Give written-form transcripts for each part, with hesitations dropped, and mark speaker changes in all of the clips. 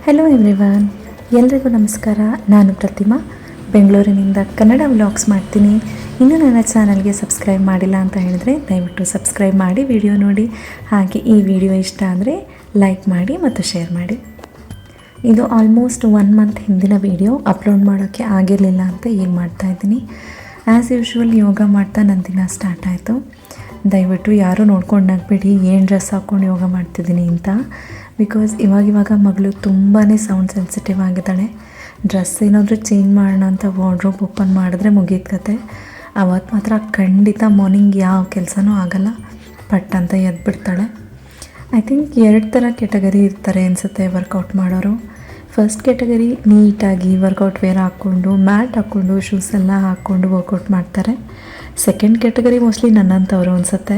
Speaker 1: Hello everyone, ಎಲ್ರಿಗೂ ನಮಸ್ಕಾರ. ನಾನು ಪ್ರತಿಮಾ, ಬೆಂಗಳೂರಿನಿಂದ ಕನ್ನಡ ವ್ಲಾಗ್ಸ್ ಮಾಡ್ತೀನಿ. ಇನ್ನೂ ನನ್ನ ಚಾನಲ್ಗೆ ಸಬ್ಸ್ಕ್ರೈಬ್ ಮಾಡಿಲ್ಲ ಅಂತ ಹೇಳಿದ್ರೆ ದಯವಿಟ್ಟು ಸಬ್ಸ್ಕ್ರೈಬ್ ಮಾಡಿ ವಿಡಿಯೋ ನೋಡಿ. ಹಾಗೆ ಈ ವಿಡಿಯೋ ಇಷ್ಟ ಅಂದರೆ ಲೈಕ್ ಮಾಡಿ ಮತ್ತು ಶೇರ್ ಮಾಡಿ. ಇದು ಆಲ್ಮೋಸ್ಟ್ 1 ಮಂತ್ ಹಿಂದಿನ ವಿಡಿಯೋ, ಅಪ್ಲೋಡ್ ಮಾಡೋಕ್ಕೆ ಆಗಿರಲಿಲ್ಲ ಅಂತ ಈಗ ಮಾಡ್ತಾಯಿದ್ದೀನಿ. ಆ್ಯಸ್ ಯೂಶ್ವಲ್ ಯೋಗ ಮಾಡ್ತಾ ನನ್ನ ದಿನ ಸ್ಟಾರ್ಟ್ ಆಯಿತು. ದಯವಿಟ್ಟು ಯಾರೂ ನೋಡ್ಕೊಂಡು ನಗ್ಬೇಡಿ ಏನು ಡ್ರೆಸ್ ಹಾಕ್ಕೊಂಡು ಯೋಗ ಮಾಡ್ತಿದ್ದೀನಿ ಅಂತ. ಬಿಕಾಸ್ ಇವಾಗ ಮಗಳು ತುಂಬಾ ಸೌಂಡ್ ಸೆನ್ಸಿಟಿವ್ ಆಗಿದ್ದಾಳೆ. ಡ್ರೆಸ್ ಏನಾದರೂ ಚೇಂಜ್ ಮಾಡೋಣ ಅಂತ ವಾರ್ಡ್ರೋಬ್ ಓಪನ್ ಮಾಡಿದ್ರೆ ಮುಗೀತು ಕತೆ. ಅವತ್ತು ಮಾತ್ರ ಖಂಡಿತ ಮಾರ್ನಿಂಗ್ ಯಾವ ಕೆಲಸನೂ ಆಗೋಲ್ಲ, ಪಟ್ ಅಂತ ಎದ್ಬಿಡ್ತಾಳೆ. ಐ ಥಿಂಕ್ 2 ಥರ ಕೆಟಗರಿ ಇರ್ತಾರೆ ಅನಿಸುತ್ತೆ ವರ್ಕೌಟ್ ಮಾಡೋರು. ಫಸ್ಟ್ ಕೆಟಗರಿ ನೀಟಾಗಿ ವರ್ಕೌಟ್ ವೇರ್ ಹಾಕ್ಕೊಂಡು ಮ್ಯಾಟ್ ಹಾಕ್ಕೊಂಡು ಶೂಸ್ ಎಲ್ಲ ಹಾಕ್ಕೊಂಡು ವರ್ಕೌಟ್ ಮಾಡ್ತಾರೆ. ಸೆಕೆಂಡ್ ಕೆಟಗರಿ ಮೋಸ್ಟ್ಲಿ ನನ್ನಂಥವ್ರು ಅನಿಸುತ್ತೆ,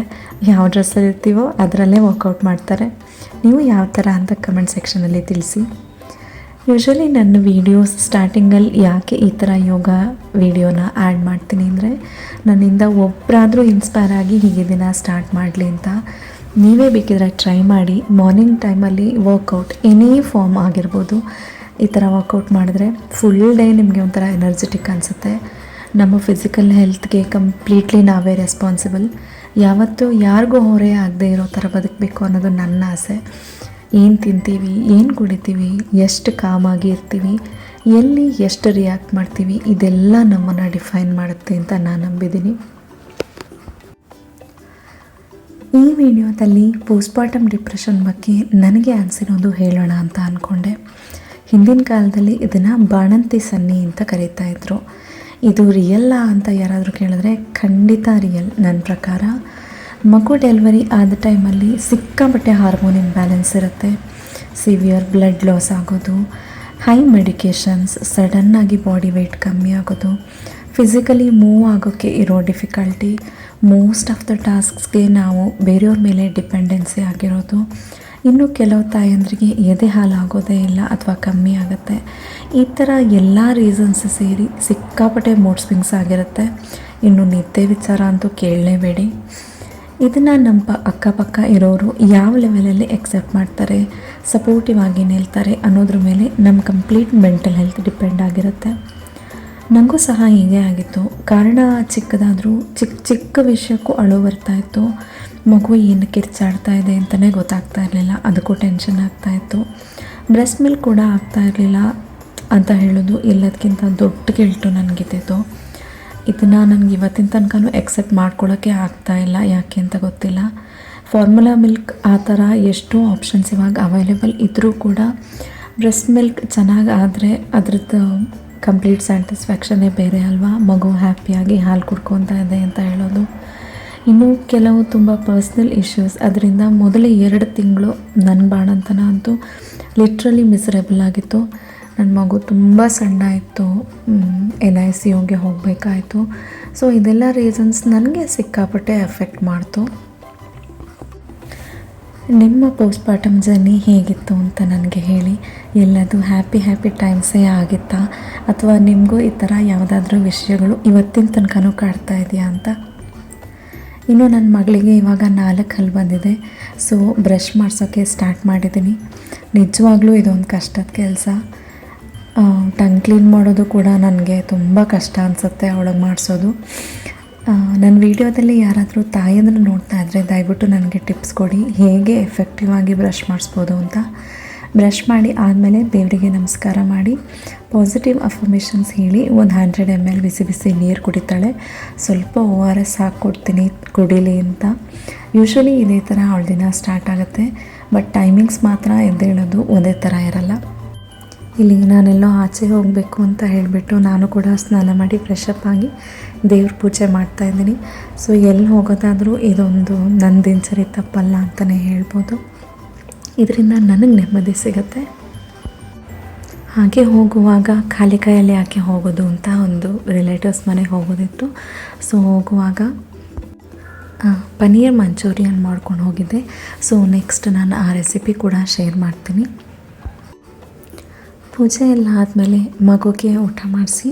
Speaker 1: ಯಾವ ಡ್ರೆಸ್ಸಲ್ಲಿ ಇರ್ತೀವೋ ಅದರಲ್ಲೇ ವರ್ಕೌಟ್ ಮಾಡ್ತಾರೆ. ನೀವು ಯಾವ ಥರ ಅಂತ ಕಮೆಂಟ್ ಸೆಕ್ಷನಲ್ಲಿ ತಿಳಿಸಿ. ಯೂಶ್ವಲಿ ನನ್ನ ವೀಡಿಯೋಸ್ ಸ್ಟಾರ್ಟಿಂಗಲ್ಲಿ ಯಾಕೆ ಈ ಥರ ಯೋಗ ವೀಡಿಯೋನ ಆ್ಯಡ್ ಮಾಡ್ತೀನಿ ಅಂದರೆ, ನನ್ನಿಂದ ಒಬ್ಬರಾದರೂ ಇನ್ಸ್ಪೈರ್ ಆಗಿ ಹೀಗೆ ದಿನ ಸ್ಟಾರ್ಟ್ ಮಾಡಲಿ ಅಂತ. ನೀವೇ ಬೇಕಿದ್ರೆ ಟ್ರೈ ಮಾಡಿ. ಮಾರ್ನಿಂಗ್ ಟೈಮಲ್ಲಿ ವರ್ಕೌಟ್ ಎನಿ ಫಾರ್ಮ್ ಆಗಿರ್ಬೋದು, ಈ ಥರ ವರ್ಕೌಟ್ ಮಾಡಿದ್ರೆ ಫುಲ್ ಡೇ ನಿಮಗೆ ಒಂಥರ ಎನರ್ಜೆಟಿಕ್ ಅನಿಸುತ್ತೆ. ನಮ್ಮ ಫಿಸಿಕಲ್ ಹೆಲ್ತ್ಗೆ ಕಂಪ್ಲೀಟ್ಲಿ ನಾವೇ ರೆಸ್ಪಾನ್ಸಿಬಲ್. ಯಾವತ್ತೂ ಯಾರಿಗೂ ಹೊರೆ ಆಗದೆ ಇರೋ ಥರ ಬದುಕಬೇಕು ಅನ್ನೋದು ನನ್ನ ಆಸೆ. ಏನು ತಿಂತೀವಿ, ಏನು ಕುಡಿತೀವಿ, ಎಷ್ಟು ಕಾಮಾಗಿ ಇರ್ತೀವಿ, ಎಲ್ಲಿ ಎಷ್ಟು ರಿಯಾಕ್ಟ್ ಮಾಡ್ತೀವಿ, ಇದೆಲ್ಲ ನಮ್ಮನ್ನು ಡಿಫೈನ್ ಮಾಡುತ್ತೆ ಅಂತ ನಾನು ನಂಬಿದ್ದೀನಿ. ಈ ವಿಡಿಯೋದಲ್ಲಿ ಪೋಸ್ಟ್ಪಾರ್ಟಮ್ ಡಿಪ್ರೆಷನ್ ಬಗ್ಗೆ ನನಗೆ ಅನಿಸಿರೋದು ಹೇಳೋಣ ಅಂತ ಅಂದ್ಕೊಂಡೆ. ಹಿಂದಿನ ಕಾಲದಲ್ಲಿ ಇದನ್ನು ಬಾಣಂತಿ ಸನ್ನಿ ಅಂತ ಕರೀತಾ ಇದ್ರು. ಇದು ರಿಯಲ್ಲಾ ಅಂತ ಯಾರಾದರೂ ಕೇಳಿದ್ರೆ ಖಂಡಿತ ರಿಯಲ್. ನನ್ನ ಪ್ರಕಾರ ಮಗು ಡೆಲಿವರಿ ಆದ ಟೈಮಲ್ಲಿ ಸಿಕ್ಕಾಪಟ್ಟೆ ಹಾರ್ಮೋನ್ ಇಂಬ್ಯಾಲೆನ್ಸ್ ಇರುತ್ತೆ. ಸಿವಿಯರ್ ಬ್ಲಡ್ ಲಾಸ್ ಆಗೋದು, ಹೈ ಮೆಡಿಕೇಷನ್ಸ್, ಸಡನ್ನಾಗಿ ಬಾಡಿ ವೆಯ್ಟ್ ಕಮ್ಮಿ ಆಗೋದು, ಫಿಸಿಕಲಿ ಮೂವ್ ಆಗೋಕ್ಕೆ ಇರೋ ಡಿಫಿಕಲ್ಟಿ, ಮೋಸ್ಟ್ ಆಫ್ ದ ಟಾಸ್ಕ್ಸ್ಗೆ ನಾವು ಬೇರೆಯವ್ರ ಮೇಲೆ ಡಿಪೆಂಡೆನ್ಸಿ ಆಗಿರೋದು, ಇನ್ನು ಕೆಲವು ತಾಯಂದ್ರಿಗೆ ಎದೆ ಹಾಲು ಆಗೋದೇ ಇಲ್ಲ ಅಥವಾ ಕಮ್ಮಿ ಆಗುತ್ತೆ. ಈ ಥರ ಎಲ್ಲ ರೀಸನ್ಸ್ ಸೇರಿ ಸಿಕ್ಕಾಪಟ್ಟೆ ಮೂಡ್ ಸ್ವಿಂಗ್ಸ್ ಆಗಿರುತ್ತೆ. ಇನ್ನು ನಿದ್ದೆ ವಿಚಾರ ಅಂತೂ ಕೇಳಲೇಬೇಡಿ. ಇದನ್ನು ನಮ್ಮ ಅಕ್ಕಪಕ್ಕ ಇರೋರು ಯಾವ ಲೆವೆಲಲ್ಲಿ ಎಕ್ಸೆಪ್ಟ್ ಮಾಡ್ತಾರೆ, ಸಪೋರ್ಟಿವ್ ಆಗಿ ನಿಲ್ತಾರೆ ಅನ್ನೋದ್ರ ಮೇಲೆ ನಮ್ಮ ಕಂಪ್ಲೀಟ್ ಮೆಂಟಲ್ ಹೆಲ್ತ್ ಡಿಪೆಂಡ್ ಆಗಿರುತ್ತೆ. ನನಗೂ ಸಹ ಹೀಗೆ ಆಗಿತ್ತು. ಕಾರಣ ಚಿಕ್ಕದಾದರೂ ಚಿಕ್ಕ ವಿಷಯಕ್ಕೂ ಅಳು ಬರ್ತಾಯಿತ್ತು. ಮಗು ಏನು ಕಿರ್ಚಾಡ್ತಾ ಇದೆ ಅಂತಲೇ ಗೊತ್ತಾಗ್ತಾ ಇರಲಿಲ್ಲ, ಅದಕ್ಕೂ ಟೆನ್ಷನ್ ಆಗ್ತಾಯಿತ್ತು. ಬ್ರೆಸ್ಟ್ ಮಿಲ್ಕ್ ಕೂಡ ಆಗ್ತಾ ಇರಲಿಲ್ಲ ಅಂತ ಹೇಳೋದು ಎಲ್ಲದಕ್ಕಿಂತ ದೊಡ್ಡ ಗಿಲ್ಟು ನನಗಿದ್ದಿತ್ತು. ಇದನ್ನು ನನಗೆ ಇವತ್ತಿನ ತನಕನೂ ಎಕ್ಸೆಪ್ಟ್ ಮಾಡ್ಕೊಳ್ಳೋಕ್ಕೆ ಆಗ್ತಾಯಿಲ್ಲ, ಯಾಕೆ ಅಂತ ಗೊತ್ತಿಲ್ಲ. ಫಾರ್ಮುಲಾ ಮಿಲ್ಕ್ ಆ ಥರ ಎಷ್ಟೋ ಆಪ್ಷನ್ಸ್ ಇವಾಗ ಅವೈಲೇಬಲ್ ಇದ್ದರೂ ಕೂಡ ಬ್ರೆಸ್ಟ್ ಮಿಲ್ಕ್ ಚೆನ್ನಾಗಿ ಆದರೆ ಅದ್ರದ್ದು ಕಂಪ್ಲೀಟ್ ಸ್ಯಾಟಿಸ್ಫ್ಯಾಕ್ಷನ್ನೇ ಬೇರೆ ಅಲ್ವಾ. ಮಗು ಹ್ಯಾಪಿಯಾಗಿ ಹಾಲು ಕುಡ್ಕೊತಾ ಇದೆ ಅಂತ ಹೇಳೋದು. ಇನ್ನು ಕೆಲವು ತುಂಬ ಪರ್ಸ್ನಲ್ ಇಶ್ಯೂಸ್, ಅದರಿಂದ ಮೊದಲೇ 2 ತಿಂಗಳು ನನ್ನ ಬಾಣಂತನ ಅಂತೂ ಲಿಟ್ರಲಿ ಮಿಸರೇಬಲ್ ಆಗಿತ್ತು. ನನ್ನ ಮಗು ತುಂಬ ಸಣ್ಣ ಇತ್ತು, NICUಗೆ ಹೋಗಬೇಕಾಯಿತು. ಸೊ ಇದೆಲ್ಲ ರೀಸನ್ಸ್ ನನಗೆ ಸಿಕ್ಕಾಪಟ್ಟೆ ಎಫೆಕ್ಟ್ ಮಾಡ್ತು. ನಿಮ್ಮ ಪೋಸ್ಟ್ಪಾರ್ಟಮ್ ಜರ್ನಿ ಹೇಗಿತ್ತು ಅಂತ ನನಗೆ ಹೇಳಿ. ಎಲ್ಲದು ಹ್ಯಾಪಿ ಟೈಮ್ಸೇ ಆಗಿತ್ತಾ, ಅಥವಾ ನಿಮಗೂ ಈ ಥರ ಯಾವುದಾದ್ರೂ ವಿಷಯಗಳು ಇವತ್ತಿನ ತನಕನೂ ಕಾಡ್ತಾ ಇದೆಯಾ ಅಂತ. ಇನ್ನು ನನ್ನ ಮಗಳಿಗೆ ಇವಾಗ 4 ಹಲ್ಲು ಬಂದಿದೆ. ಸೊ ಬ್ರಷ್ ಮಾಡಿಸೋಕ್ಕೆ ಸ್ಟಾರ್ಟ್ ಮಾಡಿದ್ದೀನಿ. ನಿಜವಾಗ್ಲೂ ಇದೊಂದು ಕಷ್ಟದ ಕೆಲಸ. ಟಂಗ್ ಕ್ಲೀನ್ ಮಾಡೋದು ಕೂಡ ನನಗೆ ತುಂಬ ಕಷ್ಟ ಅನಿಸುತ್ತೆ ಅವಳಿಗೆ ಮಾಡಿಸೋದು. ನನ್ನ ವಿಡಿಯೋದಲ್ಲಿ ಯಾರಾದರೂ ತಾಯಿಯನ್ನು ನೋಡ್ತಾ ಇದ್ದರೆ ದಯವಿಟ್ಟು ನನಗೆ ಟಿಪ್ಸ್ ಕೊಡಿ, ಹೇಗೆ ಎಫೆಕ್ಟಿವ್ ಆಗಿ ಬ್ರಷ್ ಮಾಡಿಸ್ಬೋದು ಅಂತ. ಬ್ರಷ್ ಮಾಡಿ ಆದಮೇಲೆ ದೇವರಿಗೆ ನಮಸ್ಕಾರ ಮಾಡಿ ಪಾಸಿಟಿವ್ ಅಫರ್ಮೇಷನ್ಸ್ ಹೇಳಿ ಒಂದು 100 ml ಬಿಸಿ ನೀರು ಕುಡಿತಾಳೆ. ಸ್ವಲ್ಪ ORS ಹಾಕ್ಕೊಡ್ತೀನಿ ಕುಡೀಲಿ ಅಂತ. ಯೂಶ್ವಲಿ ಇದೇ ಥರ ಅವಳ ದಿನ ಸ್ಟಾರ್ಟ್ ಆಗುತ್ತೆ. ಬಟ್ ಟೈಮಿಂಗ್ಸ್ ಮಾತ್ರ ಎದ್ದೇಳೋದು ಒಂದೇ ಥರ ಇರಲ್ಲ. ಇಲ್ಲಿ ನಾನೆಲ್ಲೋ ಆಚೆ ಹೋಗಬೇಕು ಅಂತ ಹೇಳಿಬಿಟ್ಟು ನಾನು ಕೂಡ ಸ್ನಾನ ಮಾಡಿ ಫ್ರೆಶಪ್ ಆಗಿ ದೇವ್ರ ಪೂಜೆ ಮಾಡ್ತಾಯಿದ್ದೀನಿ. ಸೊ ಎಲ್ಲಿ ಹೋಗೋದಾದರೂ ಇದೊಂದು ನನ್ನ ದಿನಚರಿ ತಪ್ಪಲ್ಲ ಅಂತಲೇ ಹೇಳ್ಬೋದು. ಇದರಿಂದ ನನಗೆ ನೆಮ್ಮದಿ ಸಿಗುತ್ತೆ. ಹಾಗೆ ಹೋಗುವಾಗ ಖಾಲಿ ಕೈಯಲ್ಲಿ ಯಾಕೆ ಹೋಗೋದು ಅಂತ ಒಂದು ರಿಲೇಟಿವ್ಸ್ ಮನೆಗೆ ಹೋಗೋದಿತ್ತು. ಸೊ ಹೋಗುವಾಗ ಪನ್ನೀರ್ ಮಂಚೂರಿಯನ್ ಮಾಡ್ಕೊಂಡು ಹೋಗಿದ್ದೆ. ಸೊ ನೆಕ್ಸ್ಟ್ ನಾನು ಆ ರೆಸಿಪಿ ಕೂಡ ಶೇರ್ ಮಾಡ್ತೀನಿ. ಪೂಜೆ ಎಲ್ಲ ಆದಮೇಲೆ ಮಗುಗೆ ಊಟ ಮಾಡಿಸಿ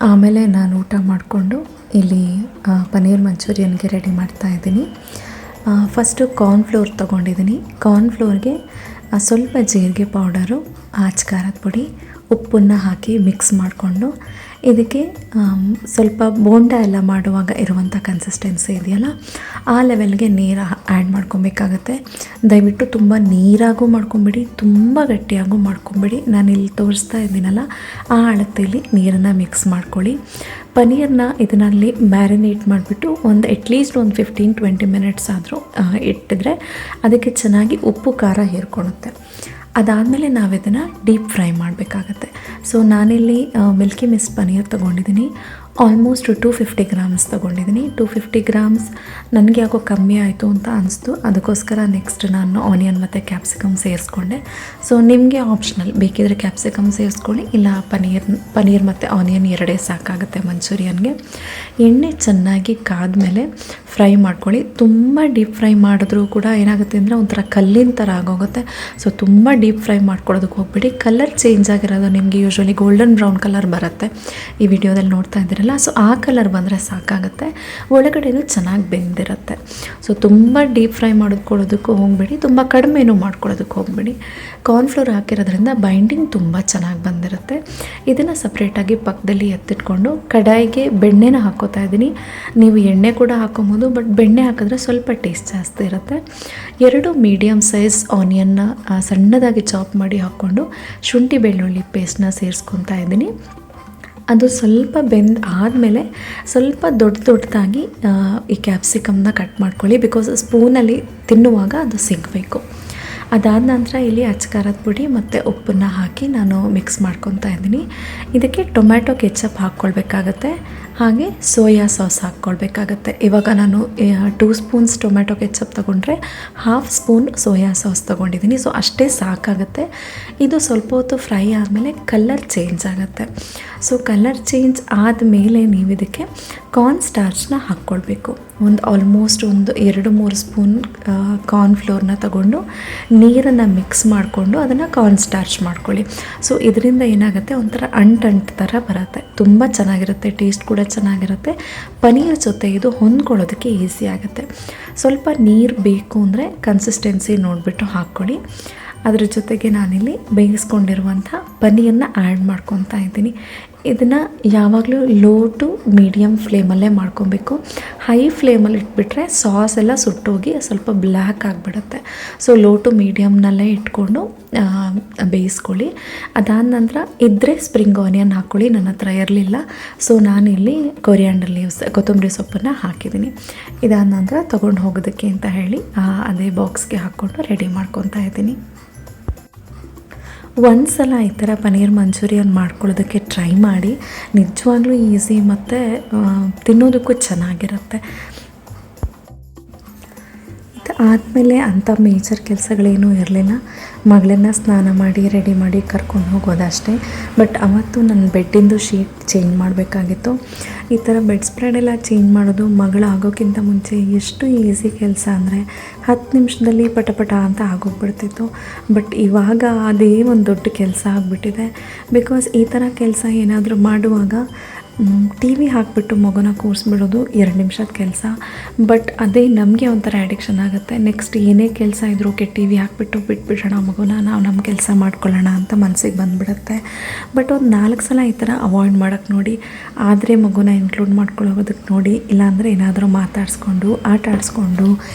Speaker 1: ಆಮೇಲೆ ನಾನು ಊಟ ಮಾಡಿಕೊಂಡು ಇಲ್ಲಿ ಪನ್ನೀರ್ ಮಂಚೂರಿಯನ್ಗೆ ರೆಡಿ ಮಾಡ್ತಾಯಿದ್ದೀನಿ. ಫಸ್ಟು ಕಾರ್ನ್ಫ್ಲೋರ್ ತೊಗೊಂಡಿದ್ದೀನಿ. ಕಾರ್ನ್ಫ್ಲೋರ್ಗೆ ಸ್ವಲ್ಪ ಜೀರಿಗೆ ಪೌಡರು, ಖಾರದ ಪುಡಿ, ಉಪ್ಪನ್ನು ಹಾಕಿ ಮಿಕ್ಸ್ ಮಾಡಿಕೊಂಡು ಇದಕ್ಕೆ ಸ್ವಲ್ಪ ಬೋಂಡ ಎಲ್ಲ ಮಾಡುವಾಗ ಇರುವಂಥ ಕನ್ಸಿಸ್ಟೆನ್ಸಿ ಇದೆಯಲ್ಲ ಆ ಲೆವೆಲ್ಗೆ ನೀರು ಆ್ಯಡ್ ಮಾಡ್ಕೊಬೇಕಾಗತ್ತೆ. ದಯವಿಟ್ಟು ತುಂಬ ನೀರಾಗೂ ಮಾಡ್ಕೊಂಬಿಡಿ, ತುಂಬ ಗಟ್ಟಿಯಾಗೂ ಮಾಡ್ಕೊಂಬಿಡಿ. ನಾನಿಲ್ಲಿ ತೋರಿಸ್ತಾ ಇದ್ದೀನಲ್ಲ ಆ ಅಳತೆಯಲ್ಲಿ ನೀರನ್ನು ಮಿಕ್ಸ್ ಮಾಡ್ಕೊಳ್ಳಿ. ಪನ್ನೀರನ್ನ ಇದರಲ್ಲಿ ಮ್ಯಾರಿನೇಟ್ ಮಾಡಿಬಿಟ್ಟು ಅಟ್ಲೀಸ್ಟ್ ಒಂದು 15-20 ಮಿನಿಟ್ಸ್ ಆದರೂ ಇಟ್ಟಿದ್ರೆ ಅದಕ್ಕೆ ಚೆನ್ನಾಗಿ ಉಪ್ಪು ಖಾರ ಹೀರ್ಕೊಳ್ಳುತ್ತೆ. ಅದಾದಮೇಲೆ ನಾವು ಇದನ್ನು ಡೀಪ್ ಫ್ರೈ ಮಾಡಬೇಕಾಗತ್ತೆ. ಸೊ ನಾನಿಲ್ಲಿ ಮಿಲ್ಕಿ ಮಿಸ್ಟ್ ಪನ್ನೀರ್ ತೊಗೊಂಡಿದ್ದೀನಿ. ಆಲ್ಮೋಸ್ಟ್ 250 ಗ್ರಾಮ್ಸ್ ತೊಗೊಂಡಿದ್ದೀನಿ. 250 ಗ್ರಾಮ್ಸ್ ನನಗೆ ಯಾಕೋ ಕಮ್ಮಿ ಆಯಿತು ಅಂತ ಅನಿಸ್ತು. ಅದಕ್ಕೋಸ್ಕರ ನೆಕ್ಸ್ಟ್ ನಾನು ಆನಿಯನ್ ಮತ್ತು ಕ್ಯಾಪ್ಸಿಕಮ್ ಸೇರಿಸ್ಕೊಂಡೆ. ಸೊ ನಿಮಗೆ ಆಪ್ಷನಲ್, ಬೇಕಿದ್ರೆ ಕ್ಯಾಪ್ಸಿಕಮ್ ಸೇರಿಸ್ಕೊಳ್ಳಿ, ಇಲ್ಲ ಪನ್ನೀರ್ ಮತ್ತು ಆನಿಯನ್ ಎರಡೇ ಸಾಕಾಗುತ್ತೆ ಮಂಚೂರಿಯನ್ಗೆ. ಎಣ್ಣೆ ಚೆನ್ನಾಗಿ ಕಾದ್ಮೇಲೆ ಫ್ರೈ ಮಾಡ್ಕೊಳ್ಳಿ. ತುಂಬ ಡೀಪ್ ಫ್ರೈ ಮಾಡಿದ್ರೂ ಕೂಡ ಏನಾಗುತ್ತೆ ಅಂದರೆ ಒಂಥರ ಕಲ್ಲಿನ ಥರ ಆಗೋಗುತ್ತೆ. ಸೊ ತುಂಬ ಡೀಪ್ ಫ್ರೈ ಮಾಡ್ಕೊಳ್ಳೋದಕ್ಕೆ ಹೋಗ್ಬಿಡಿ. ಕಲರ್ ಚೇಂಜ್ ಆಗಿರೋದು ನಿಮಗೆ ಯೂಶ್ವಲಿ ಗೋಲ್ಡನ್ ಬ್ರೌನ್ ಕಲರ್ ಬರುತ್ತೆ, ಈ ವಿಡಿಯೋದಲ್ಲಿ ನೋಡ್ತಾ ಇದ್ದೀರಲ್ಲ. ಸೊ ಆ ಕಲರ್ ಬಂದರೆ ಸಾಕಾಗುತ್ತೆ, ಒಳಗಡೆನೂ ಚೆನ್ನಾಗಿ ಬೆಂದಿರುತ್ತೆ. ಸೊ ತುಂಬ ಡೀಪ್ ಫ್ರೈ ಮಾಡ್ಕೊಳ್ಳೋದಕ್ಕೂ ಹೋಗಬೇಡಿ, ತುಂಬ ಕಡಿಮೆನೂ ಮಾಡ್ಕೊಳ್ಳೋದಕ್ಕೆ ಹೋಗಬೇಡಿ. ಕಾರ್ನ್ಫ್ಲೋರ್ ಹಾಕಿರೋದ್ರಿಂದ ಬೈಂಡಿಂಗ್ ತುಂಬ ಚೆನ್ನಾಗಿ ಬಂದಿರುತ್ತೆ. ಇದನ್ನು ಸಪ್ರೇಟಾಗಿ ಪಕ್ಕದಲ್ಲಿ ಎತ್ತಿಟ್ಕೊಂಡು ಕಡಾಯಿಗೆ ಬೆಣ್ಣೆನ ಹಾಕ್ಕೋತಾ ಇದ್ದೀನಿ. ನೀವು ಎಣ್ಣೆ ಕೂಡ ಹಾಕ್ಕೊಬೋದು, ಬಟ್ ಬೆಣ್ಣೆ ಹಾಕಿದ್ರೆ ಸ್ವಲ್ಪ ಟೇಸ್ಟ್ ಜಾಸ್ತಿ ಇರುತ್ತೆ. 2 ಮೀಡಿಯಮ್ ಸೈಜ್ ಆನಿಯನ್ನ ಸಣ್ಣದಾಗಿ ಚಾಪ್ ಮಾಡಿ ಹಾಕ್ಕೊಂಡು ಶುಂಠಿ ಬೆಳ್ಳುಳ್ಳಿ ಪೇಸ್ಟ್ನ ಸೇರಿಸ್ಕೊತಾ ಇದ್ದೀನಿ. ಅದು ಸ್ವಲ್ಪ ಆದಮೇಲೆ ಸ್ವಲ್ಪ ದೊಡ್ಡದಾಗಿ ಈ ಕ್ಯಾಪ್ಸಿಕಮ್ನ ಕಟ್ ಮಾಡ್ಕೊಳ್ಳಿ, ಬಿಕಾಸ್ ಸ್ಪೂನಲ್ಲಿ ತಿನ್ನುವಾಗ ಅದು ಸಿಗಬೇಕು. ಅದಾದ ನಂತರ ಇಲ್ಲಿ ಖಾರದ ಪುಡಿ ಮತ್ತು ಉಪ್ಪನ್ನು ಹಾಕಿ ನಾನು ಮಿಕ್ಸ್ ಮಾಡ್ಕೊತಾ ಇದ್ದೀನಿ. ಇದಕ್ಕೆ ಟೊಮ್ಯಾಟೊ ಕೆಚಪ್ ಹಾಕ್ಕೊಳ್ಬೇಕಾಗತ್ತೆ, ಹಾಗೆ ಸೋಯಾ ಸಾಸ್ ಹಾಕ್ಕೊಳ್ಬೇಕಾಗತ್ತೆ. ಇವಾಗ ನಾನು 2 ಸ್ಪೂನ್ಸ್ ಟೊಮ್ಯಾಟೊ ಕೆಚಪ್ ತೊಗೊಂಡ್ರೆ 1/2 ಸ್ಪೂನ್ ಸೋಯಾ ಸಾಸ್ ತೊಗೊಂಡಿದ್ದೀನಿ. ಸೊ ಅಷ್ಟೇ ಸಾಕಾಗುತ್ತೆ. ಇದು ಸ್ವಲ್ಪ ಹೊತ್ತು ಫ್ರೈ ಆದಮೇಲೆ ಕಲರ್ ಚೇಂಜ್ ಆಗುತ್ತೆ. ಸೊ ಕಲರ್ ಚೇಂಜ್ ಆದಮೇಲೆ ನೀವು ಇದಕ್ಕೆ ಕಾರ್ನ್ ಸ್ಟಾರ್ಚ್ನ ಹಾಕ್ಕೊಳ್ಬೇಕು. ಆಲ್ಮೋಸ್ಟ್ 2-3 ಸ್ಪೂನ್ ಕಾರ್ನ್ಫ್ಲೋರ್ನ ತಗೊಂಡು ನೀರನ್ನು ಮಿಕ್ಸ್ ಮಾಡಿಕೊಂಡು ಅದನ್ನು ಕಾರ್ನ್ ಸ್ಟಾರ್ಚ್ ಮಾಡ್ಕೊಳ್ಳಿ. ಸೊ ಇದರಿಂದ ಏನಾಗುತ್ತೆ, ಒಂಥರ ಅಂಟು ಥರ ಬರುತ್ತೆ, ತುಂಬ ಚೆನ್ನಾಗಿರುತ್ತೆ, ಟೇಸ್ಟ್ ಕೂಡ ಚೆನ್ನಾಗಿರುತ್ತೆ. ಪನ್ನೀರ್ ಜೊತೆ ಇದು ಹೊಂದ್ಕೊಳ್ಳೋದಕ್ಕೆ ಈಸಿ ಆಗುತ್ತೆ. ಸ್ವಲ್ಪ ನೀರು ಬೇಕು ಅಂದರೆ ಕನ್ಸಿಸ್ಟೆನ್ಸಿ ನೋಡಿಬಿಟ್ಟು ಹಾಕ್ಕೊಳ್ಳಿ. ಅದ್ರ ಜೊತೆಗೆ ನಾನಿಲ್ಲಿ ಬೇಯಿಸ್ಕೊಂಡಿರುವಂಥ ಪನ್ನೀರನ್ನ ಆ್ಯಡ್ ಮಾಡ್ಕೊತಾ ಇದ್ದೀನಿ. ಇದನ್ನು ಯಾವಾಗಲೂ ಲೋ ಟು ಮೀಡಿಯಮ್ ಫ್ಲೇಮಲ್ಲೇ ಮಾಡ್ಕೊಬೇಕು. ಹೈ ಫ್ಲೇಮಲ್ಲಿ ಇಟ್ಬಿಟ್ರೆ ಸಾಸ್ ಎಲ್ಲ ಸುಟ್ಟೋಗಿ ಸ್ವಲ್ಪ ಬ್ಲ್ಯಾಕ್ ಆಗಿಬಿಡುತ್ತೆ. ಸೊ ಲೋ ಟು ಮೀಡಿಯಮ್ನಲ್ಲೇ ಇಟ್ಕೊಂಡು ಬೇಯಿಸ್ಕೊಳ್ಳಿ. ಅದಾದ ನಂತರ ಇದ್ದರೆ ಸ್ಪ್ರಿಂಗ್ ಆನಿಯನ್ ಹಾಕ್ಕೊಳ್ಳಿ. ನನ್ನ ಹತ್ರ ಇರಲಿಲ್ಲ, ಸೊ ನಾನಿಲ್ಲಿ ಕೊರಿಯಾಂಡರ್ ಲೀವ್ಸ್, ಕೊತ್ತಂಬರಿ ಸೊಪ್ಪನ್ನು ಹಾಕಿದ್ದೀನಿ. ಇದಾದ ನಂತರ ತೊಗೊಂಡು ಹೋಗೋದಕ್ಕೆ ಅಂತ ಹೇಳಿ ಅದೇ ಬಾಕ್ಸ್ಗೆ ಹಾಕ್ಕೊಂಡು ರೆಡಿ ಮಾಡ್ಕೊತಾ ಇದ್ದೀನಿ. ಒಂದು ಸಲ ಈ ಥರ ಪನ್ನೀರ್ ಮಂಚೂರಿಯನ್ ಮಾಡ್ಕೊಳ್ಳೋದಕ್ಕೆ ಟ್ರೈ ಮಾಡಿ, ನಿಜವಾಗ್ಲೂ ಈಸಿ ಮತ್ತು ತಿನ್ನೋದಕ್ಕೂ ಚೆನ್ನಾಗಿರುತ್ತೆ. ಆದಮೇಲೆ ಅಂಥ ಮೇಜರ್ ಕೆಲಸಗಳೇನೂ ಇರಲಿಲ್ಲ. ಮಗಳನ್ನ ಸ್ನಾನ ಮಾಡಿ ರೆಡಿ ಮಾಡಿ ಕರ್ಕೊಂಡು ಹೋಗೋದಷ್ಟೇ. ಬಟ್ ಅವತ್ತು ನನ್ನ ಬೆಡ್ಡಿಂದು ಶೀಟ್ ಚೇಂಜ್ ಮಾಡಬೇಕಾಗಿತ್ತು. ಈ ಥರ ಬೆಡ್ ಸ್ಪ್ರೆಡೆಲ್ಲ ಚೇಂಜ್ ಮಾಡೋದು ಮಗಳಾಗೋಕ್ಕಿಂತ ಮುಂಚೆ ಎಷ್ಟು ಈಸಿ ಕೆಲಸ ಅಂದರೆ 10 ನಿಮಿಷದಲ್ಲಿ ಪಟ ಅಂತ ಆಗೋಗ್ಬಿಡ್ತಿತ್ತು. ಬಟ್ ಇವಾಗ ಅದೇ ಒಂದು ದೊಡ್ಡ ಕೆಲಸ ಆಗಿಬಿಟ್ಟಿದೆ. ಬಿಕಾಸ್ ಈ ಥರ ಕೆಲಸ ಏನಾದರೂ ಮಾಡುವಾಗ ಟಿ ವಿ ಹಾಕಿಬಿಟ್ಟು ಮಗುನ ಕೂರಿಸ್ಬಿಡೋದು 2 ನಿಮಿಷದ ಕೆಲಸ. ಬಟ್ ಅದೇ ನಮಗೆ ಒಂಥರ ಅಡಿಕ್ಷನ್ ಆಗುತ್ತೆ. ನೆಕ್ಸ್ಟ್ ಏನೇ ಕೆಲಸ ಇದ್ರೂ ಟಿ ವಿ ಹಾಕಿಬಿಟ್ಟು ಬಿಟ್ಬಿಡೋಣ ಮಗುನ, ನಾವು ನಮ್ಮ ಕೆಲಸ ಮಾಡ್ಕೊಳ್ಳೋಣ ಅಂತ ಮನಸ್ಸಿಗೆ ಬಂದುಬಿಡುತ್ತೆ. ಬಟ್ ಒಂದು 4 ಸಲ ಈ ಥರ ಅವಾಯ್ಡ್ ಮಾಡೋಕ್ಕೆ ನೋಡಿ. ಆದರೆ ಮಗುನ ಇನ್ಕ್ಲೂಡ್ ಮಾಡ್ಕೊಳ್ಳೋದಕ್ಕೆ ನೋಡಿ. ಇಲ್ಲಾಂದರೆ ಏನಾದರೂ ಮಾತಾಡಿಸ್ಕೊಂಡು, ಆಟ ಆಡಿಸ್ಕೊಂಡು,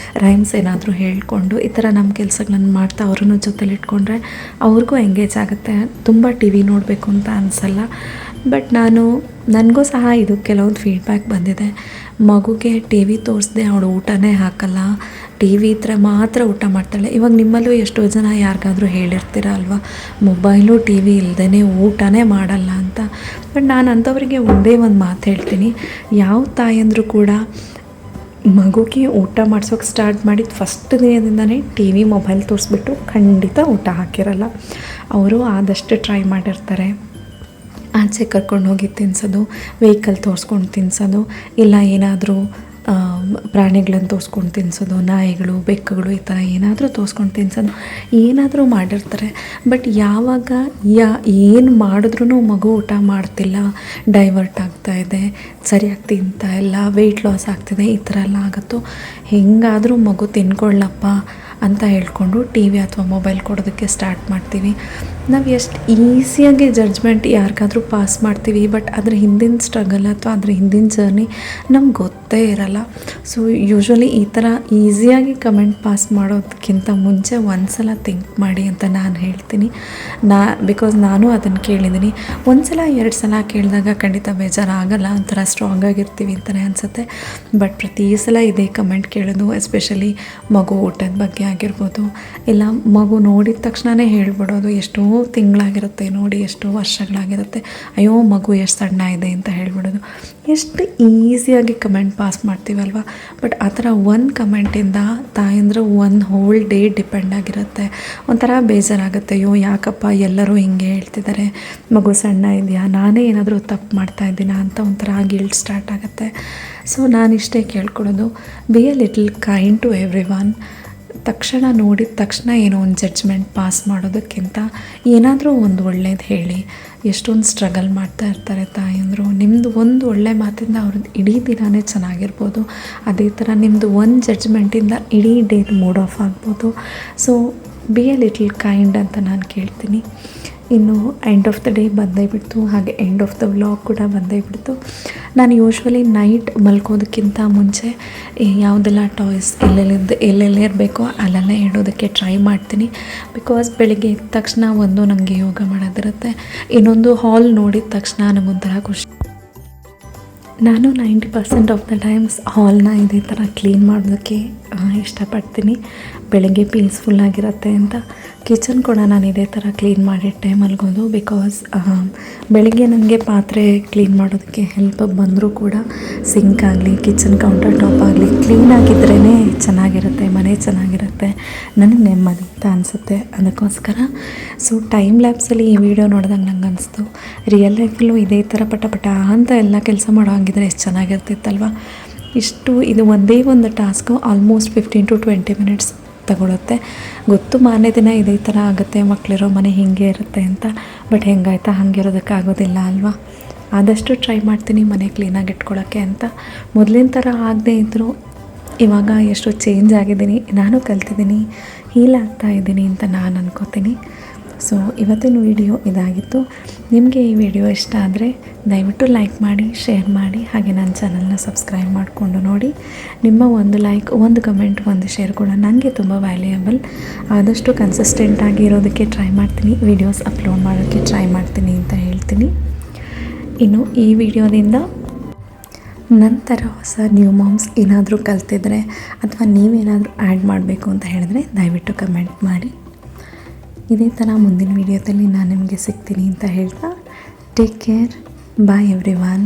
Speaker 1: ರೈಮ್ಸ್ ಏನಾದರೂ ಹೇಳ್ಕೊಂಡು ಈ ಥರ ನಮ್ಮ ಕೆಲಸಗಳನ್ನು ಮಾಡ್ತಾ ಅವ್ರನ್ನೂ ಜೊತೆಲಿ ಇಟ್ಕೊಂಡ್ರೆ ಅವ್ರಿಗೂ ಎಂಗೇಜ್ ಆಗುತ್ತೆ. ತುಂಬ ಟಿ ವಿ ನೋಡಬೇಕು ಅಂತ ಅನಿಸಲ್ಲ. ಬಟ್ ನನಗೂ ಸಹ ಇದು ಕೆಲವೊಂದು ಫೀಡ್ಬ್ಯಾಕ್ ಬಂದಿದೆ. ಮಗುಗೆ ಟಿ ವಿ ತೋರಿಸ್ದೆ ಅವಳು ಊಟನೇ ಹಾಕಲ್ಲ, ಟಿ ವಿ ಇದ್ದರೆ ಮಾತ್ರ ಊಟ ಮಾಡ್ತಾಳೆ. ಇವಾಗ ನಿಮ್ಮಲ್ಲೂ ಎಷ್ಟೋ ಜನ ಯಾರಿಗಾದರೂ ಹೇಳಿರ್ತೀರ ಅಲ್ವಾ, ಮೊಬೈಲು ಟಿ ವಿ ಇಲ್ಲದೇ ಊಟನೇ ಮಾಡಲ್ಲ ಅಂತ. ಬಟ್ ನಾನು ಅಂಥವರಿಗೆ ಒಂದೇ ಒಂದು ಮಾತು ಹೇಳ್ತೀನಿ, ಯಾವ ತಾಯಂದರೂ ಕೂಡ ಮಗುಗೆ ಊಟ ಮಾಡ್ಸೋಕೆ ಸ್ಟಾರ್ಟ್ ಮಾಡಿದ ಫಸ್ಟ್ ದಿನದಿಂದನೇ ಟಿ ವಿ ಮೊಬೈಲ್ ತೋರಿಸ್ಬಿಟ್ಟು ಖಂಡಿತ ಊಟ ಹಾಕಿರಲ್ಲ. ಅವರು ಆದಷ್ಟು ಟ್ರೈ ಮಾಡಿರ್ತಾರೆ. ಆಚೆ ಕರ್ಕೊಂಡು ಹೋಗಿ ತಿನ್ನಿಸೋದು, ವೆಹಿಕಲ್ ತೋರಿಸ್ಕೊಂಡು ತಿನ್ನಿಸೋದು, ಇಲ್ಲ ಏನಾದರೂ ಪ್ರಾಣಿಗಳನ್ನು ತೋರಿಸ್ಕೊಂಡು ತಿನ್ನಿಸೋದು, ನಾಯಿಗಳು, ಬೆಕ್ಕುಗಳು, ಈ ಥರ ಏನಾದರೂ ತೋರಿಸ್ಕೊಂಡು ತಿನ್ನಿಸೋದು, ಏನಾದರೂ ಮಾಡಿರ್ತಾರೆ. ಬಟ್ ಯಾವಾಗ ಏನು ಮಾಡಿದ್ರೂ ಮಗು ಊಟ ಮಾಡ್ತಿಲ್ಲ, ಡೈವರ್ಟ್ ಆಗ್ತಾಯಿದೆ, ಸರಿಯಾಗಿ ತಿಂತಾ ಇಲ್ಲ, ವೆಯ್ಟ್ ಲಾಸ್ ಆಗ್ತಿದೆ, ಈ ಥರ ಎಲ್ಲ ಆಗುತ್ತೋ, ಹೆಂಗಾದರೂ ಮಗು ತಿನ್ಕೊಳ್ಳಪ್ಪ ಅಂತ ಹೇಳ್ಕೊಂಡು ಟಿ ವಿ ಅಥವಾ ಮೊಬೈಲ್ ಕೊಡೋದಕ್ಕೆ ಸ್ಟಾರ್ಟ್ ಮಾಡ್ತೀವಿ. ನಾವು ಎಷ್ಟು ಈಸಿಯಾಗಿ ಜಡ್ಜ್ಮೆಂಟ್ ಯಾರಿಗಾದ್ರೂ ಪಾಸ್ ಮಾಡ್ತೀವಿ, ಬಟ್ ಅದ್ರ ಹಿಂದಿನ ಸ್ಟ್ರಗಲ್ ಅಥವಾ ಅದ್ರ ಹಿಂದಿನ ಜರ್ನಿ ನಮ್ಗೆ ಗೊತ್ತೇ ಇರಲ್ಲ. ಸೊ ಯೂಶ್ವಲಿ ಈ ಥರ ಈಸಿಯಾಗಿ ಕಮೆಂಟ್ ಪಾಸ್ ಮಾಡೋದಕ್ಕಿಂತ ಮುಂಚೆ ಒಂದು ಸಲ ಥಿಂಕ್ ಮಾಡಿ ಅಂತ ನಾನು ಹೇಳ್ತೀನಿ. ಬಿಕಾಸ್ ನಾನು ಅದನ್ನು ಕೇಳಿದ್ದೀನಿ. ಒಂದು ಸಲ 2 ಸಲ ಕೇಳಿದಾಗ ಖಂಡಿತ ಬೇಜಾರಾಗಲ್ಲ, ಒಂಥರ ಸ್ಟ್ರಾಂಗ್ ಆಗಿರ್ತೀವಿ ಅಂತಲೇ ಅನಿಸುತ್ತೆ. ಬಟ್ ಪ್ರತಿ ಸಲ ಇದೇ ಕಮೆಂಟ್ ಕೇಳೋದು, ಎಸ್ಪೆಷಲಿ ಮಗು ಊಟದ ಬಗ್ಗೆ ಆಗಿರ್ಬೋದು, ಇಲ್ಲ ಮಗು ನೋಡಿದ ತಕ್ಷಣವೇ ಹೇಳ್ಬಿಡೋದು, ಎಷ್ಟೋ ತಿಂಗಳಾಗಿರುತ್ತೆ ನೋಡಿ, ಎಷ್ಟೋ ವರ್ಷಗಳಾಗಿರುತ್ತೆ, ಅಯ್ಯೋ ಮಗು ಎಷ್ಟು ಸಣ್ಣ ಇದೆ ಅಂತ ಹೇಳ್ಬಿಡೋದು, ಎಷ್ಟು ಈಸಿಯಾಗಿ ಕಮೆಂಟ್ ಪಾಸ್ ಮಾಡ್ತೀವಲ್ವ. ಬಟ್ ಆ ಥರ ಒಂದು ಕಮೆಂಟಿಂದ ತಾಯಂದ್ರೆ ಒಂದು ಹೋಲ್ ಡೇ ಡಿಪೆಂಡ್ ಆಗಿರುತ್ತೆ. ಒಂಥರ ಬೇಜಾರಾಗುತ್ತೆ, ಅಯ್ಯೋ ಯಾಕಪ್ಪ ಎಲ್ಲರೂ ಹಿಂಗೆ ಹೇಳ್ತಿದ್ದಾರೆ, ಮಗು ಸಣ್ಣ ಇದೆಯಾ, ನಾನೇ ಏನಾದರೂ ತಪ್ಪು ಮಾಡ್ತಾ ಇದ್ದೀನಾ ಅಂತ ಒಂಥರ ಗಿಲ್ಟ್ ಸ್ಟಾರ್ಟ್ ಆಗುತ್ತೆ. ಸೊ ನಾನಿಷ್ಟೇ ಕೇಳ್ಕೊಡೋದು, be a little kind to everyone. ತಕ್ಷಣ ನೋಡಿದ ತಕ್ಷಣ ಏನೋ ಒಂದು ಜಡ್ಜ್ಮೆಂಟ್ ಪಾಸ್ ಮಾಡೋದಕ್ಕಿಂತ ಏನಾದರೂ ಒಂದು ಒಳ್ಳೇದು ಹೇಳಿ. ಎಷ್ಟೊಂದು ಸ್ಟ್ರಗಲ್ ಮಾಡ್ತಾ ಇರ್ತಾರೆ ತಾಯಂದರು. ನಿಮ್ಮದು ಒಂದು ಒಳ್ಳೆ ಮಾತಿಂದ ಅವ್ರದ್ದು ಇಡೀ ದಿನವೇ ಚೆನ್ನಾಗಿರ್ಬೋದು. ಅದೇ ಥರ ನಿಮ್ಮದು ಒಂದು ಜಡ್ಜ್ಮೆಂಟಿಂದ ಇಡೀ ಡೇದು ಮೂಡ್ ಆಫ್ ಆಗ್ಬೋದು. So B a little kind ಅಂತ ನಾನು ಕೇಳ್ತೀನಿ. ಇನ್ನು ಎಂಡ್ ಆಫ್ ದ ಡೇ ಬಂದೇ ಬಿಡ್ತು, ಹಾಗೆ ಎಂಡ್ ಆಫ್ ದ ವ್ಲಾಗ್ ಕೂಡ ಬಂದೇ ಬಿಡ್ತು. ನಾನು ಯೂಶ್ವಲಿ ನೈಟ್ ಮಲ್ಕೋದಕ್ಕಿಂತ ಮುಂಚೆ ಯಾವುದೆಲ್ಲ ಟಾಯ್ಸ್ ಎಲ್ಲೆಲ್ಲಿ ಇರಬೇಕೋ ಅಲ್ಲೆಲ್ಲ ಇಡೋದಕ್ಕೆ ಟ್ರೈ ಮಾಡ್ತೀನಿ. ಬಿಕಾಸ್ ಬೆಳಿಗ್ಗೆ ಎದ್ದ ತಕ್ಷಣ ಒಂದು ನನಗೆ ಯೋಗ ಮಾಡೋದಿರುತ್ತೆ, ಇನ್ನೊಂದು ಹಾಲ್ ನೋಡಿದ ತಕ್ಷಣ ನನಗೊಂಥರ ಖುಷಿ. ನಾನು 90% ಆಫ್ ದ ಟೈಮ್ಸ್ ಹಾಲ್ನ ಇದೇ ಥರ ಕ್ಲೀನ್ ಮಾಡೋದಕ್ಕೆ ಇಷ್ಟಪಡ್ತೀನಿ. ಬೆಳಗ್ಗೆ ಪೀಸ್ಫುಲ್ಲಾಗಿರುತ್ತೆ ಅಂತ. ಕಿಚನ್ ಕೂಡ ನಾನು ಇದೇ ಥರ ಕ್ಲೀನ್ ಮಾಡಿಟ್ಟೆ ಮಲ್ಗೋದು. ಬಿಕಾಸ್ ಬೆಳಗ್ಗೆ ನನಗೆ ಪಾತ್ರೆ ಕ್ಲೀನ್ ಮಾಡೋದಕ್ಕೆ ಹೆಲ್ಪ್ ಬಂದರೂ ಕೂಡ ಸಿಂಕ್ ಆಗಲಿ, ಕಿಚನ್ ಕೌಂಟರ್ ಟಾಪ್ ಆಗಲಿ ಕ್ಲೀನಾಗಿದ್ರೇ ಚೆನ್ನಾಗಿರುತ್ತೆ, ಮನೆ ಚೆನ್ನಾಗಿರುತ್ತೆ, ನನಗೆ ನೆಮ್ಮದಿ ಅಂತ ಅನಿಸುತ್ತೆ. ಅದಕ್ಕೋಸ್ಕರ ಸೊ ಟೈಮ್ ಲ್ಯಾಪ್ಸಲ್ಲಿ ಈ ವಿಡಿಯೋ ನೋಡಿದಾಗ ನಂಗೆ ಅನಿಸ್ತು, ರಿಯಲ್ ಲೈಫಲ್ಲೂ ಇದೇ ಥರ ಪಟ ಅಂತ ಎಲ್ಲ ಕೆಲಸ ಮಾಡೋ ಹಂಗಿದ್ರೆ ಎಷ್ಟು ಚೆನ್ನಾಗಿರ್ತಿತ್ತಲ್ವ. ಇದು ಒಂದೇ ಒಂದು ಟಾಸ್ಕು ಆಲ್ಮೋಸ್ಟ್ 15 to 20 ಮಿನಿಟ್ಸ್ ತಗೊಳುತ್ತೆ. ಗೊತ್ತು ಮಾರನೇ ದಿನ ಇದೇ ಥರ ಆಗುತ್ತೆ, ಮಕ್ಕಳಿರೋ ಮನೆ ಹೀಗೆ ಇರುತ್ತೆ ಅಂತ. ಬಟ್ ಹೆಂಗಾಯ್ತಾ ಹಂಗಿರೋದಕ್ಕಾಗೋದಿಲ್ಲ ಅಲ್ವಾ. ಆದಷ್ಟು ಟ್ರೈ ಮಾಡ್ತೀನಿ ಮನೆ ಕ್ಲೀನಾಗಿ ಇಟ್ಕೊಳ್ಳೋಕ್ಕೆ ಅಂತ. ಮೊದಲಿನ ಥರ ಆಗದೆ ಇದ್ದರೂ ಇವಾಗ ಎಷ್ಟು ಚೇಂಜ್ ಆಗಿದ್ದೀನಿ, ನಾನು ಕಲ್ತಿದ್ದೀನಿ, ಹೀಲ್ ಆಗ್ತಾ ಇದ್ದೀನಿ ಅಂತ ನಾನು ಅನ್ಕೋತೀನಿ. ಸೊ ಇವತ್ತಿನ ವಿಡಿಯೋ ಇದಾಗಿತ್ತು. ನಿಮಗೆ ಈ ವಿಡಿಯೋ ಇಷ್ಟ ಆದರೆ ದಯವಿಟ್ಟು ಲೈಕ್ ಮಾಡಿ, ಶೇರ್ ಮಾಡಿ, ಹಾಗೆ ನನ್ನ ಚಾನಲ್ನ ಸಬ್ಸ್ಕ್ರೈಬ್ ಮಾಡಿಕೊಂಡು ನೋಡಿ. ನಿಮ್ಮ ಒಂದು ಲೈಕ್, ಒಂದು ಕಮೆಂಟ್, ಒಂದು ಶೇರ್ ಕೂಡ ನನಗೆ ತುಂಬ ವ್ಯಾಲ್ಯೂಯಬಲ್. ಆದಷ್ಟು ಕನ್ಸಿಸ್ಟೆಂಟಾಗಿ ಇರೋದಕ್ಕೆ ಟ್ರೈ ಮಾಡ್ತೀನಿ, ವೀಡಿಯೋಸ್ ಅಪ್ಲೋಡ್ ಮಾಡೋಕ್ಕೆ ಟ್ರೈ ಮಾಡ್ತೀನಿ ಅಂತ ಹೇಳ್ತೀನಿ. ಇನ್ನು ಈ ವಿಡಿಯೋದಿಂದ ನಂತರ ಹೊಸ ನ್ಯೂ ಮಾಮ್ಸ್ ಏನಾದರೂ ಕಲ್ತಿದ್ರೆ ಅಥವಾ ನೀವೇನಾದರೂ ಆ್ಯಡ್ ಮಾಡಬೇಕು ಅಂತ ಹೇಳಿದ್ರೆ ದಯವಿಟ್ಟು ಕಮೆಂಟ್ ಮಾಡಿ. ಇದೇ ಥರ ಮುಂದಿನ ವೀಡಿಯೋದಲ್ಲಿ ನಾನು ನಿಮಗೆ ಸಿಗ್ತೀನಿ ಅಂತ ಹೇಳ್ತಾ, ಟೇಕ್ ಕೇರ್, ಬಾಯ್ ಎವ್ರಿ ಒನ್.